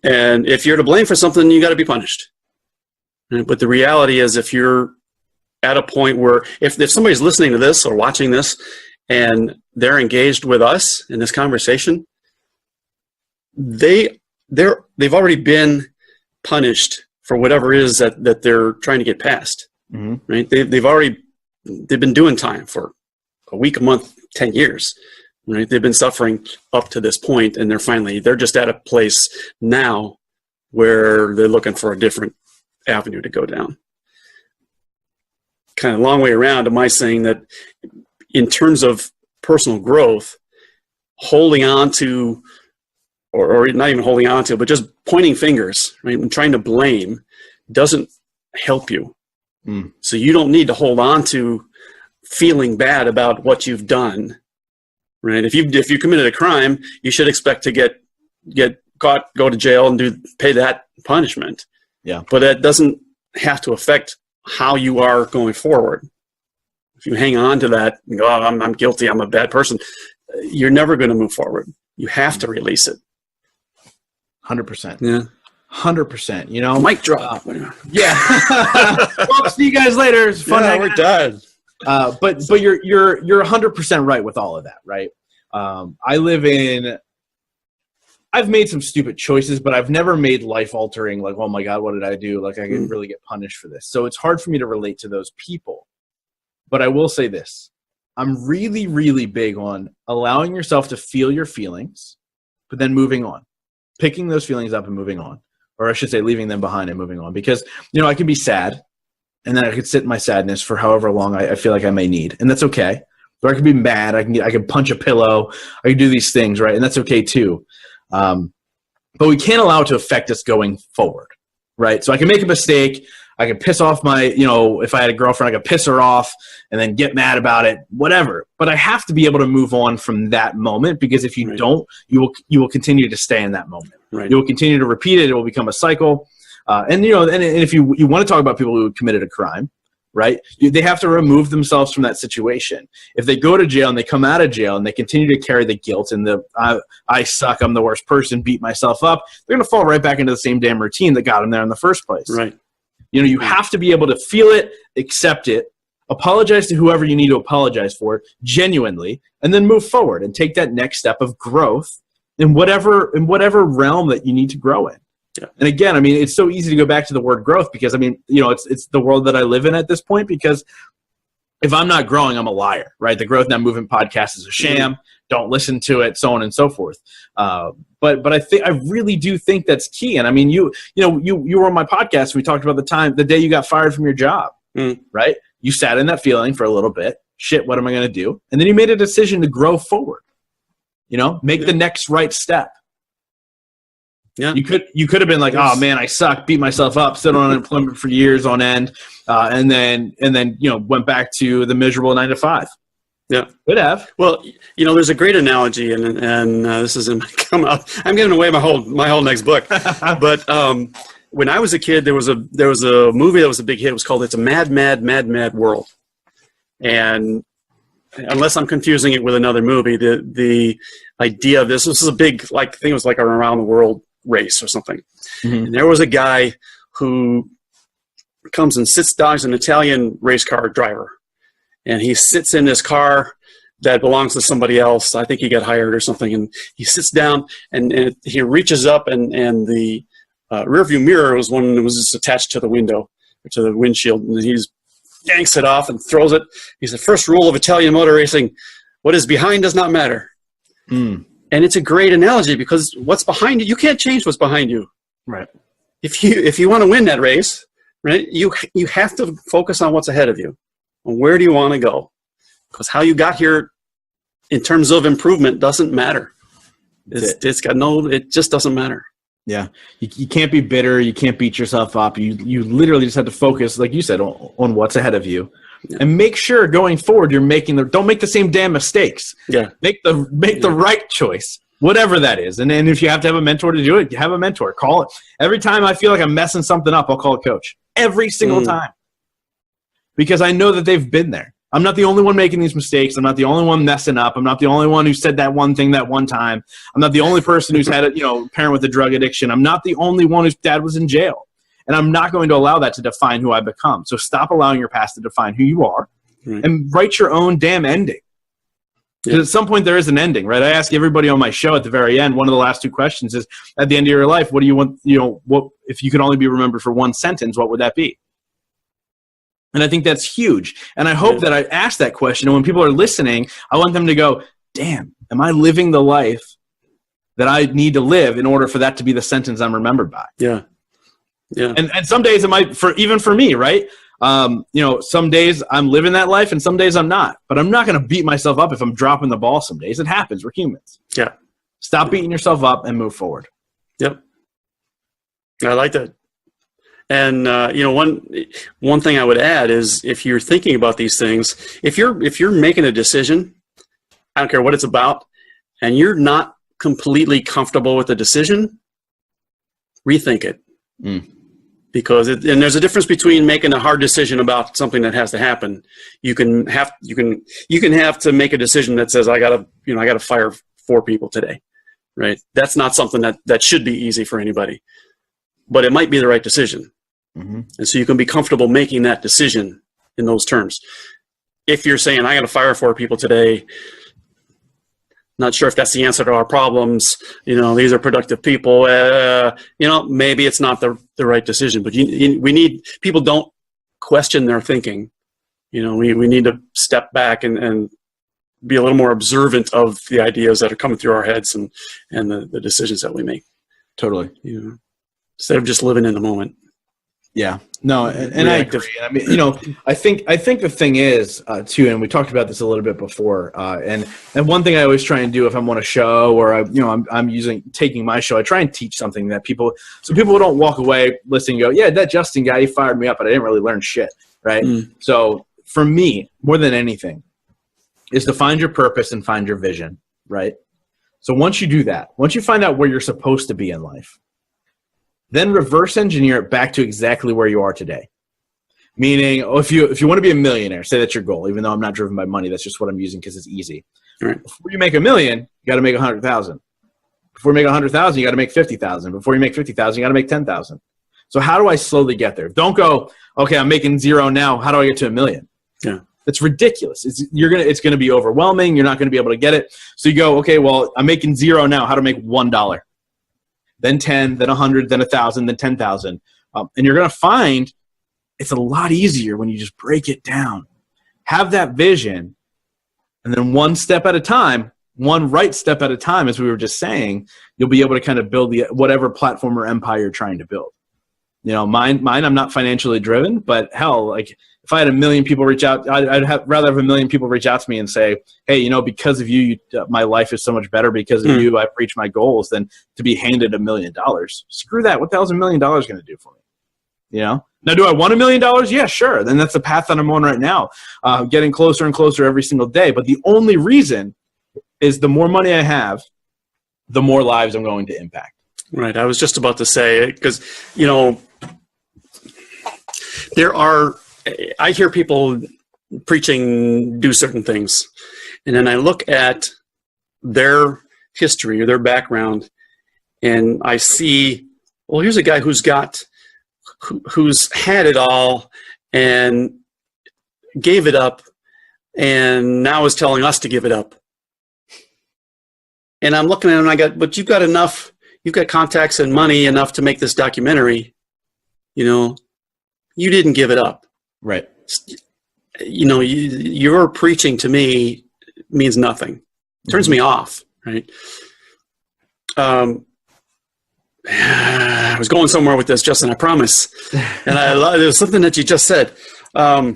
[SPEAKER 2] And if you're to blame for something, you got to be punished. Right? But the reality is, if you're at a point where if somebody's listening to this or watching this and they're engaged with us in this conversation, they've already been punished for whatever it is that they're trying to get past. Mm-hmm. Right? They've been doing time for a week, a month, 10 years. Right? They've been suffering up to this point, and they're just at a place now where they're looking for a different avenue to go down. Kind of long way around to my saying that in terms of personal growth, holding on to, or not even holding on to, but just pointing fingers, right, and trying to blame doesn't help you. So you don't need to hold on to feeling bad about what you've done, right? If you committed a crime, you should expect to get caught, go to jail, and pay that punishment. Yeah. But that doesn't have to affect how you are going forward. if you hang on to that and go, oh, I'm guilty, I'm a bad person, you're never going to move forward. You have to release it.
[SPEAKER 3] 100%.
[SPEAKER 2] Yeah.
[SPEAKER 3] 100%. You know,
[SPEAKER 2] mic drop.
[SPEAKER 3] Yeah. Well, see you guys later. It's fun.
[SPEAKER 2] Yeah, we're done.
[SPEAKER 3] But you're 100% right with all of that, right? I've made some stupid choices, but I've never made life altering, like, oh my God, what did I do? Like, I could really get punished for this. So it's hard for me to relate to those people. But I will say this. I'm really, really big on allowing yourself to feel your feelings, but then moving on, picking those feelings up and moving on, or I should say leaving them behind and moving on, because, you know, I can be sad and then I could sit in my sadness for however long I feel like I may need. And that's okay. Or I could be mad. I can punch a pillow. I can do these things. Right. And that's okay too. But we can't allow it to affect us going forward. Right. So I can make a mistake. I can piss off if I had a girlfriend, I could piss her off and then get mad about it, whatever. But I have to be able to move on from that moment, because if you don't, you will continue to stay in that moment.
[SPEAKER 2] Right.
[SPEAKER 3] You will continue to repeat it. It will become a cycle. And if you want to talk about people who committed a crime, right? They have to remove themselves from that situation. If they go to jail and they come out of jail and they continue to carry the guilt and I suck, I'm the worst person, beat myself up, they're going to fall right back into the same damn routine that got them there in the first place.
[SPEAKER 2] Right.
[SPEAKER 3] You know, you have to be able to feel it, accept it, apologize to whoever you need to apologize for genuinely, and then move forward and take that next step of growth in whatever realm that you need to grow in.
[SPEAKER 2] Yeah.
[SPEAKER 3] And again, I mean, it's so easy to go back to the word growth, because I mean, you know, it's the world that I live in at this point, because if I'm not growing, I'm a liar, right? The Growth Now Movement podcast is a sham. Don't listen to it, so on and so forth. But I really do think that's key. And I mean, you were on my podcast. We talked about the day you got fired from your job, right? You sat in that feeling for a little bit. Shit, what am I going to do? And then you made a decision to grow forward. You know, make the next right step.
[SPEAKER 2] Yeah.
[SPEAKER 3] You could have been like, oh man, I suck, beat myself up, stood on unemployment for years on end, and then went back to the miserable 9 to 5.
[SPEAKER 2] Yeah,
[SPEAKER 3] could have.
[SPEAKER 2] Well, there's a great analogy, and this is in my come up. I'm giving away my whole next book. But when I was a kid, there was a movie that was a big hit. It was called "It's a Mad, Mad, Mad, Mad World," and unless I'm confusing it with another movie, the idea of this is a big, I think it was like an around the world race or something. Mm-hmm. And there was a guy who comes and sits down. He's an Italian race car driver, and he sits in this car that belongs to somebody else. I think he got hired or something, and he sits down and he reaches up, and the rearview mirror was one that was just attached to the window, to the windshield, and he just yanks it off and throws it. He said, "First rule of Italian motor racing: what is behind does not matter." Mm. And it's a great analogy, because what's behind you can't change what's behind you.
[SPEAKER 3] Right.
[SPEAKER 2] If you want to win that race, right, you have to focus on what's ahead of you. Where do you want to go? Because how you got here in terms of improvement doesn't matter. It just doesn't matter.
[SPEAKER 3] Yeah. You can't be bitter. You can't beat yourself up. You literally just have to focus, like you said, on what's ahead of you. Yeah. And make sure going forward don't make the same damn mistakes.
[SPEAKER 2] Yeah.
[SPEAKER 3] Make the right choice, whatever that is. And if you have to have a mentor to do it, have a mentor. Call it. Every time I feel like I'm messing something up, I'll call a coach. Every single time. Because I know that they've been there. I'm not the only one making these mistakes. I'm not the only one messing up. I'm not the only one who said that one thing that one time. I'm not the only person who's had a parent with a drug addiction. I'm not the only one whose dad was in jail. And I'm not going to allow that to define who I become. So stop allowing your past to define who you are, and write your own damn ending. Because at some point there is an ending, right? I ask everybody on my show at the very end, one of the last 2 questions is, at the end of your life, what do you want, what if you could only be remembered for one sentence, what would that be? And I think that's huge. And I hope that I ask that question, and when people are listening, I want them to go, damn, am I living the life that I need to live in order for that to be the sentence I'm remembered by?
[SPEAKER 2] Yeah. Yeah.
[SPEAKER 3] And some days it might, even for me, right? Some days I'm living that life and some days I'm not. But I'm not going to beat myself up if I'm dropping the ball some days. It happens. We're humans.
[SPEAKER 2] Yeah.
[SPEAKER 3] Stop beating yourself up and move forward.
[SPEAKER 2] Yep. I like that. And one thing I would add is, if you're thinking about these things, if you're making a decision, I don't care what it's about, and you're not completely comfortable with the decision, rethink it. because and there's a difference between making a hard decision about something that has to happen. You can have to make a decision that says I gotta fire 4 people today, right? That's not something that should be easy for anybody, but it might be the right decision.
[SPEAKER 3] Mm-hmm.
[SPEAKER 2] And so you can be comfortable making that decision in those terms. If you're saying I got to fire 4 people today, not sure if that's the answer to our problems. These are productive people. Maybe it's not the right decision. But we need people don't question their thinking. We need to step back and be a little more observant of the ideas that are coming through our heads and the decisions that we make.
[SPEAKER 3] Totally.
[SPEAKER 2] Instead of just living in the moment.
[SPEAKER 3] Yeah, no, and I agree. I mean, I think the thing is too, and we talked about this a little bit before. And one thing I always try and do if I'm on a show or I'm taking my show, I try and teach something that people don't walk away listening and go, yeah, that Justin guy, he fired me up, but I didn't really learn shit, right? So for me, more than anything, is to find your purpose and find your vision, right? So once you do that, once you find out where you're supposed to be in life, then reverse engineer it back to exactly where you are today. Meaning, if you want to be a millionaire, say that's your goal, even though I'm not driven by money, that's just what I'm using because it's easy.
[SPEAKER 2] Right.
[SPEAKER 3] Before you make $1 million, you got to make 100,000. Before you make 100,000, you got to make 50,000. Before you make 50,000, you got to make 10,000. So how do I slowly get there? Don't go, okay, I'm making 0 now. How do I get to $1 million?
[SPEAKER 2] Yeah.
[SPEAKER 3] That's ridiculous. It's gonna be overwhelming. You're not gonna be able to get it. So you go, okay, well, I'm making 0 now. How to make $1? Then 10, then 100, then 1,000, then 10,000. And you're going to find it's a lot easier when you just break it down. Have that vision, and then one step at a time, one right step at a time, as we were just saying, you'll be able to kind of build whatever platform or empire you're trying to build. Mine, I'm not financially driven, but hell, like if I had 1 million people reach out, I'd rather have 1 million people reach out to me and say, hey, because of you, my life is so much better because of you. I've reached my goals than to be handed $1 million. Screw that. What the hell's $1 million going to do for me? Now, do I want $1 million? Yeah, sure. Then that's the path that I'm on right now, getting closer and closer every single day. But the only reason is the more money I have, the more lives I'm going to impact.
[SPEAKER 2] Right. I was just about to say it because, I hear people preaching do certain things, and then I look at their history or their background, and I see, well, here's a guy who's had it all and gave it up, and now is telling us to give it up. And I'm looking at him, but you've got enough, you've got contacts and money enough to make this documentary. You didn't give it up.
[SPEAKER 3] Right.
[SPEAKER 2] Your preaching to me means nothing. It turns me off. Right. I was going somewhere with this, Justin, I promise. And there's something that you just said.
[SPEAKER 3] Well,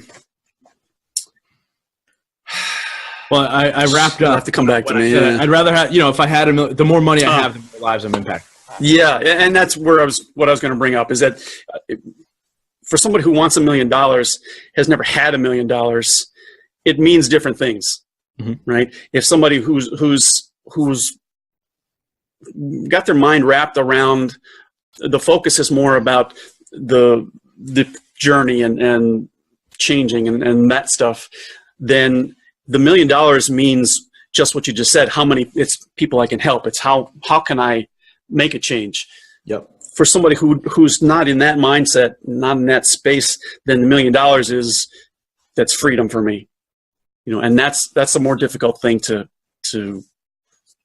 [SPEAKER 3] I wrapped up.
[SPEAKER 2] You'll have to come back to me.
[SPEAKER 3] I'd rather have, if I had the more money I have, the more lives I'm impacting.
[SPEAKER 2] Yeah. And that's what I was going to bring up is that for somebody who wants $1 million, has never had $1 million, it means different things, right? If somebody who's got their mind wrapped around, the focus is more about the journey and changing and that stuff, then the $1 million means just what you just said. How many people I can help? It's how can I make a change?
[SPEAKER 3] Yep.
[SPEAKER 2] For somebody who's not in that mindset, not in that space, then $1 million that's freedom for me, and that's a more difficult thing to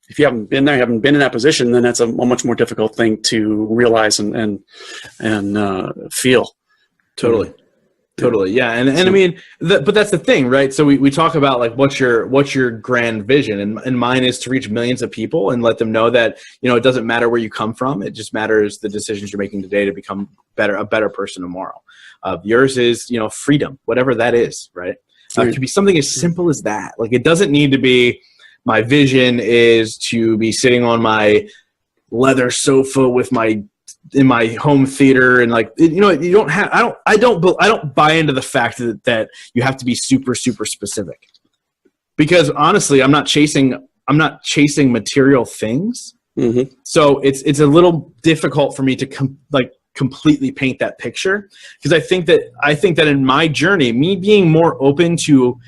[SPEAKER 2] if you haven't been there, you haven't been in that position, then that's a much more difficult thing to realize and feel. Totally. Yeah. And I mean, but that's the thing, right? So we talk about like, what's your grand vision? And mine is to reach millions of people and let them know that, it doesn't matter where you come from. It just matters the decisions you're making today to become a better person tomorrow. Yours is, freedom, whatever that is, right? It could be something as simple as that. Like, it doesn't need to be, my vision is to be sitting on my leather sofa in my home theater, and like, you don't have, I don't buy into the fact that you have to be super, super specific, because honestly, I'm not chasing material things. Mm-hmm. So it's a little difficult for me to
[SPEAKER 3] completely paint that picture, because I think that in my journey, me being more open to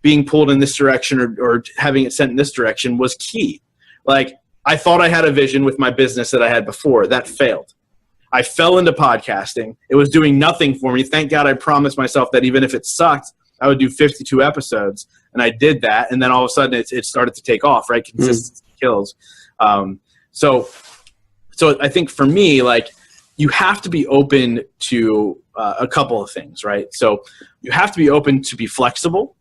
[SPEAKER 3] being pulled in this direction or having it sent in this direction was key. Like, I thought I had a vision with my business that I had before. That failed. I fell into podcasting. It was doing nothing for me. Thank God I promised myself that even if it sucked, I would do 52 episodes. And I did that. And then all of a sudden it started to take off, right? Consistency kills. So I think for me, like, you have to be open to a couple of things, right? So you have to be open to be flexible.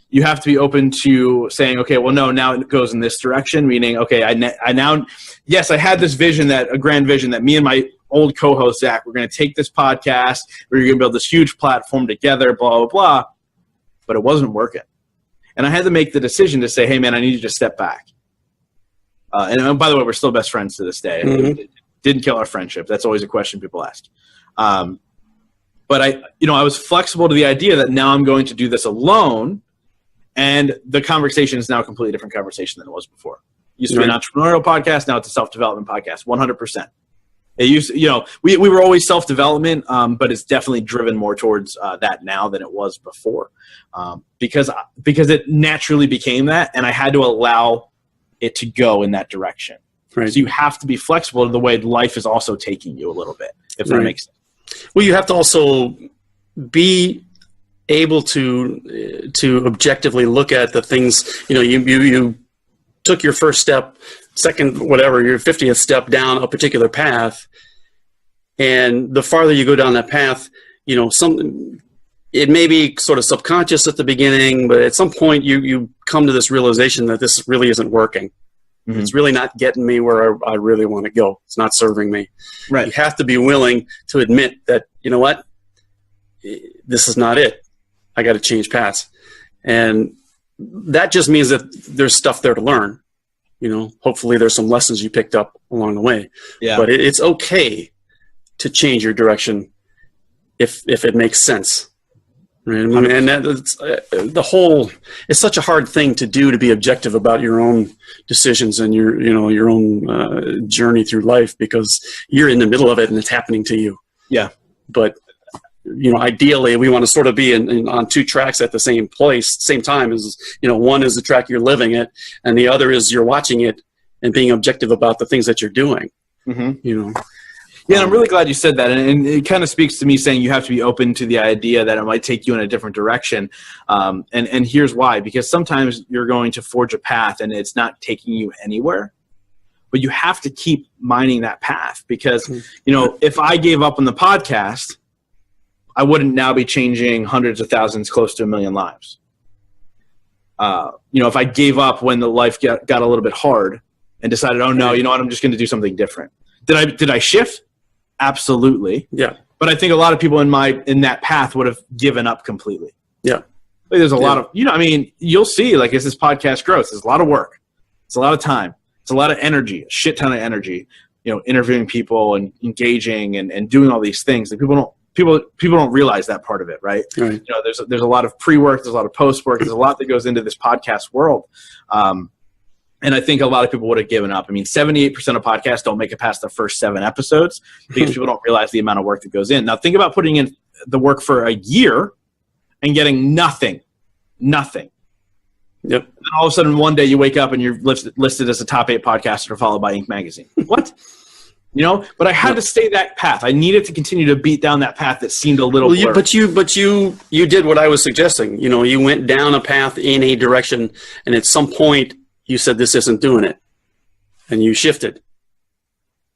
[SPEAKER 3] You have to be open to saying, okay, well, no, now it goes in this direction, meaning, okay, I now, yes, I had this vision, a grand vision that me and my old co-host, Zach, we're going to take this podcast, we're going to build this huge platform together, blah, blah, blah, but it wasn't working. And I had to make the decision to say, hey, man, I need you to step back. And by the way, we're still best friends to this day. Mm-hmm. It didn't kill our friendship. That's always a question people ask. But I was flexible to the idea that now I'm going to do this alone. And the conversation is now a completely different conversation than it was before. It used to be an entrepreneurial podcast. Now it's a self-development podcast, 100%. It used, we were always self-development, but it's definitely driven more towards that now than it was before, because it naturally became that, and I had to allow it to go in that direction. Right. So you have to be flexible to the way life is also taking you a little bit, if that makes sense.
[SPEAKER 2] Well, you have to also be able to objectively look at the things. You took your first step, second, whatever, your 50th step down a particular path, and the farther you go down that path, it may be sort of subconscious at the beginning, but at some point you come to this realization that this really isn't working. Mm-hmm. It's really not getting me where I really want to go. It's not serving me. Right. You have to be willing to admit that, you know what, this is not it. I got to change paths. And that just means that there's stuff there to learn. Hopefully there's some lessons you picked up along the way. Yeah. But it's okay to change your direction if it makes sense. Right? And that's it's such a hard thing to do, to be objective about your own decisions and your own journey through life, because you're in the middle of it and it's happening to you. Yeah. But ideally we want to sort of be on two tracks at the same time. As one is the track you're living it, and the other is you're watching it and being objective about the things that you're doing. Mm-hmm.
[SPEAKER 3] Yeah, and I'm really glad you said that, and it kind of speaks to me saying you have to be open to the idea that it might take you in a different direction. And here's why: because sometimes you're going to forge a path and it's not taking you anywhere, but you have to keep mining that path, because if I gave up on the podcast, I wouldn't now be changing hundreds of thousands, close to 1 million lives. If I gave up when the life got a little bit hard and decided, oh no, you know what, I'm just going to do something different. Did I shift? Absolutely. Yeah. But I think a lot of people in that path would have given up completely. Yeah. Like, there's a lot of, you'll see, like, as this podcast grows, there's a lot of work. It's a lot of time. It's a lot of energy, a shit ton of energy, interviewing people and engaging and doing all these things that people don't realize that part of it, right? Right. There's a lot of pre-work, there's a lot of post-work, there's a lot that goes into this podcast world. And I think a lot of people would have given up. 78% of podcasts don't make it past the first 7 episodes because people don't realize the amount of work that goes in. Now think about putting in the work for a year and getting nothing. Yep. And all of a sudden one day you wake up and you're listed as a top 8 podcaster followed by Inc. magazine. What? But I had to stay that path. I needed to continue to beat down that path that seemed a little blurry.
[SPEAKER 2] But you did what I was suggesting. You went down a path in a direction, and at some point you said, this isn't doing it. And you shifted.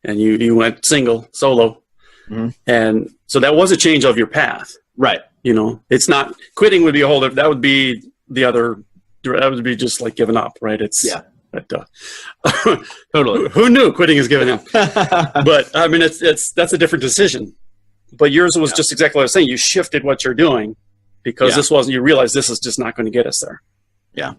[SPEAKER 2] And you went solo. Mm-hmm. And so that was a change of your path. Right. It's not, quitting would be a whole different, that would be the other, that would be just like giving up, right? Totally. Who knew quitting is giving up? But that's a different decision. But yours was just exactly what I was saying. You shifted what you're doing because you realize this is just not going to get us there.
[SPEAKER 3] Yeah.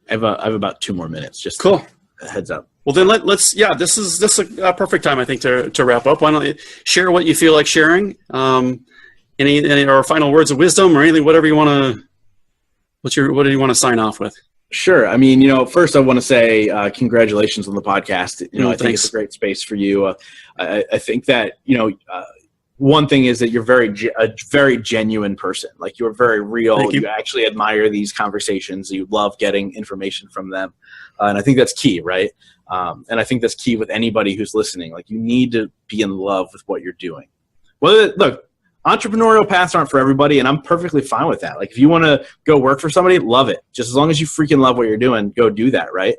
[SPEAKER 3] I have about 2 more minutes. Just
[SPEAKER 2] cool.
[SPEAKER 3] A heads up.
[SPEAKER 2] Well, then this is a perfect time, I think, to wrap up. Why don't you share what you feel like sharing? Any or final words of wisdom or anything, whatever you want to. What do you want to sign off with?
[SPEAKER 3] Sure. I mean, first I want to say congratulations on the podcast. I think
[SPEAKER 2] Thanks.
[SPEAKER 3] it's a great space for you. I think that, one thing is that you're a very genuine person. Like, you're very real.
[SPEAKER 2] Thank you.
[SPEAKER 3] You actually admire these conversations. You love getting information from them. And I think that's key, right? And I think that's key with anybody who's listening. Like, you need to be in love with what you're doing. Well, look, entrepreneurial paths aren't for everybody, and I'm perfectly fine with that. Like, if you want to go work for somebody, love it. Just as long as you freaking love what you're doing, go do that, right?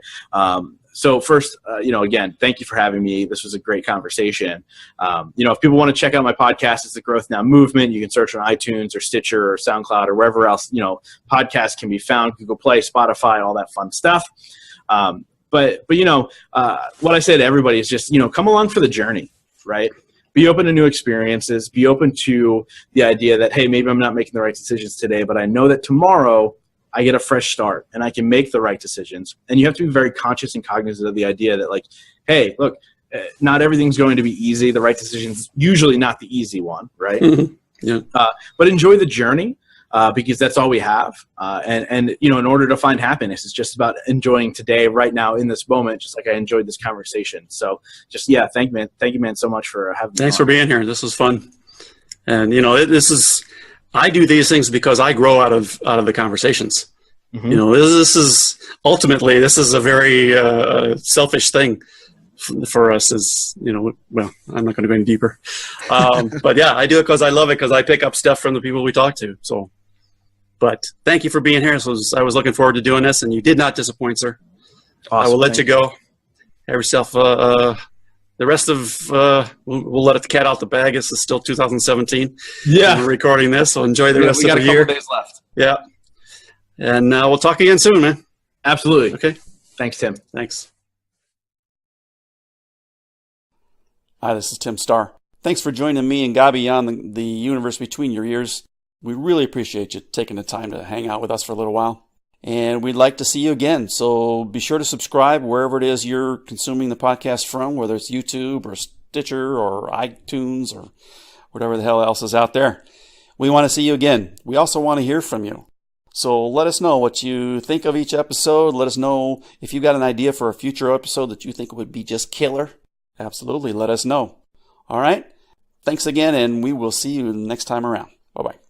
[SPEAKER 3] So first, again, thank you for having me. This was a great conversation. If people want to check out my podcast, it's the Growth Now Movement. You can search on iTunes or Stitcher or SoundCloud or wherever else, podcasts can be found, Google Play, Spotify, all that fun stuff. But what I say to everybody is just, come along for the journey, right? Be open to new experiences. Be open to the idea that, hey, maybe I'm not making the right decisions today, but I know that tomorrow I get a fresh start and I can make the right decisions. And you have to be very conscious and cognizant of the idea that, like, hey, look, not everything's going to be easy. The right decision is usually not the easy one, right?
[SPEAKER 2] Mm-hmm. Yeah.
[SPEAKER 3] But enjoy the journey. Because that's all we have. And in order to find happiness, it's just about enjoying today, right now, in this moment, just like I enjoyed this conversation. So just, thank you, man, so much for having me.
[SPEAKER 2] Thanks for being here. This was fun. And, I do these things because I grow out of the conversations. Mm-hmm. This is a very selfish thing for us, as well, I'm not going to go any deeper. But yeah, I do it because I love it, because I pick up stuff from the people we talk to. So, but thank you for being here. I was looking forward to doing this, and you did not disappoint, sir.
[SPEAKER 3] Awesome.
[SPEAKER 2] I will let you go. Have yourself the rest of we'll let the cat out the bag. This is still 2017.
[SPEAKER 3] Yeah,
[SPEAKER 2] we're recording this, so enjoy the rest of the year.
[SPEAKER 3] We got a couple days left.
[SPEAKER 2] Yeah, and we'll talk again soon, man.
[SPEAKER 3] Absolutely.
[SPEAKER 2] Okay.
[SPEAKER 3] Thanks, Tim.
[SPEAKER 2] Thanks.
[SPEAKER 1] Hi, this is Tim Starr. Thanks for joining me and Gabi on the universe between your ears. We really appreciate you taking the time to hang out with us for a little while. And we'd like to see you again. So be sure to subscribe wherever it is you're consuming the podcast from, whether it's YouTube or Stitcher or iTunes or whatever the hell else is out there. We want to see you again. We also want to hear from you. So let us know what you think of each episode. Let us know if you've got an idea for a future episode that you think would be just killer. Absolutely, let us know. All right? Thanks again, and we will see you next time around. Bye-bye.